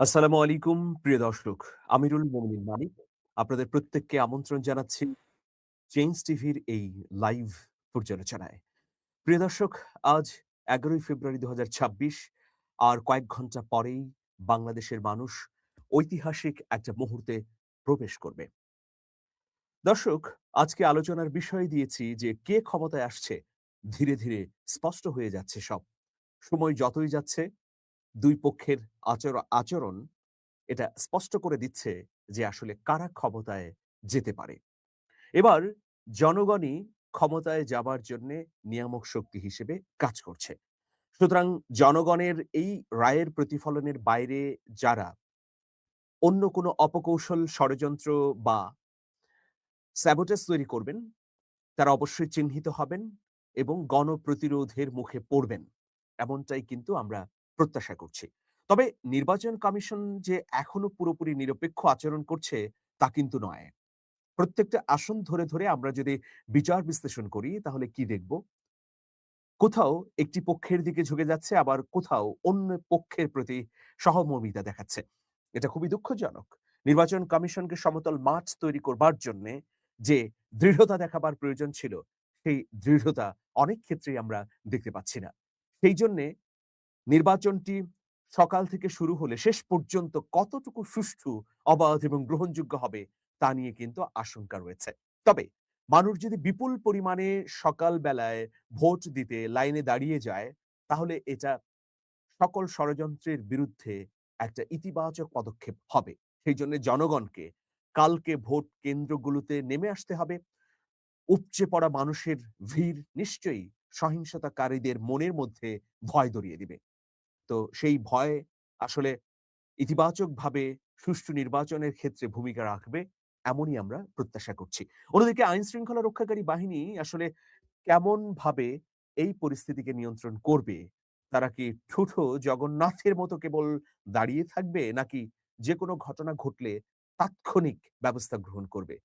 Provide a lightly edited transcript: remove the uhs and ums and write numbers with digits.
আসসালামু আলাইকুম প্রিয় দর্শক। আমিরুল মোমিনিন মানিক আপনাদের প্রত্যেককে আমন্ত্রণ জানাচ্ছি চেঞ্জ টিভির এই লাইভ পর্যালোচনায়। প্রিয় দর্শক, আজ ১১ই ফেব্রুয়ারি ২০২৬ আর কয়েক ঘন্টা পরেই বাংলাদেশের মানুষ ঐতিহাসিক একটা মুহূর্তে প্রবেশ করবে। দর্শক, আজকে আলোচনার বিষয় দিয়েছি যে কে ক্ষমতায় আসছে ধীরে, ধীরে স্পষ্ট হয়ে যাচ্ছে সব। সময় যতই যাচ্ছে ২ পক্ষের আচরণ এটা স্পষ্ট করে দিচ্ছে যে আসলে কারা ক্ষমতায় যেতে পারে। এবার জনগণই ক্ষমতায় যাবার জন্যে নিয়ামক শক্তি হিসেবে কাজ করছে। সুতরাং জনগণের এই রায়ের প্রতিফলনের বাইরে যারা অন্য কোনো অপকৌশল, ষড়যন্ত্র বা স্যাবোটেজ তৈরি করবেন, তারা অবশ্যই চিহ্নিত হবেন এবং গণপ্রতিরোধের মুখে পড়বেন। এমনটাই কিন্তু আমরা প্রত্যাশা করছি। তবে নির্বাচন কমিশন যে এখনো পুরোপুরি নিরপেক্ষ আচরণ করছে তা কিন্তু নয়। প্রত্যেকটা আসন ধরে, ধরে আমরা যদি বিচার বিশ্লেষণ করি তাহলে কি দেখব? কোথাও একটি পক্ষের দিকে ঝুঁকে যাচ্ছে, আবার কোথাও অন্য পক্ষের প্রতি সহমর্মিতা দেখাচ্ছে। এটা খুবই দুঃখজনক। নির্বাচন কমিশনকে সমতল মাঠ তৈরি করবার জন্যে যে দৃঢ়তা দেখাবার প্রয়োজন ছিল, সেই দৃঢ়তা অনেক ক্ষেত্রেই আমরা দেখতে পাচ্ছি না। সেইজন্যে নির্বাচনটি সকাল থেকে শুরু হলে শেষ পর্যন্ত কতটুকু সুষ্ঠু, অবাধ এবং গ্রহণযোগ্য হবে তা নিয়ে কিন্তু আশঙ্কা রয়েছে। তবে মানুষ যদি বিপুল পরিমাণে সকাল বেলায় ভোট দিতে লাইনে দাঁড়িয়ে যায়, তাহলে এটা সকল ষড়যন্ত্রের বিরুদ্ধে একটা ইতিবাচক পদক্ষেপ হবে। সেইজন্য জনগণকে কালকে ভোট কেন্দ্রগুলোতে নেমে আসতে হবে। উপচে পড়া মানুষের ভিড় নিশ্চয়ই সহিংসতাকারীদের মনের মধ্যে ভয় ধরিয়ে দিবে। তো সেই ভয় আসলে ইতিবাচকভাবে সুষ্ঠু নির্বাচনের ক্ষেত্রে ভূমিকা রাখবে, এমনই আমরা প্রত্যাশা করছি। অন্যদিকে আইনশৃঙ্খলা রক্ষাকারী বাহিনী আসলে কেমনভাবে এই পরিস্থিতিকে নিয়ন্ত্রণ করবে? তারা কি ঠুঁটো জগন্নাথের মতো কেবল দাঁড়িয়ে থাকবে? নাকি যেকোনো ঘটনা ঘটলে তাৎক্ষণিক ব্যবস্থা গ্রহণ করবে?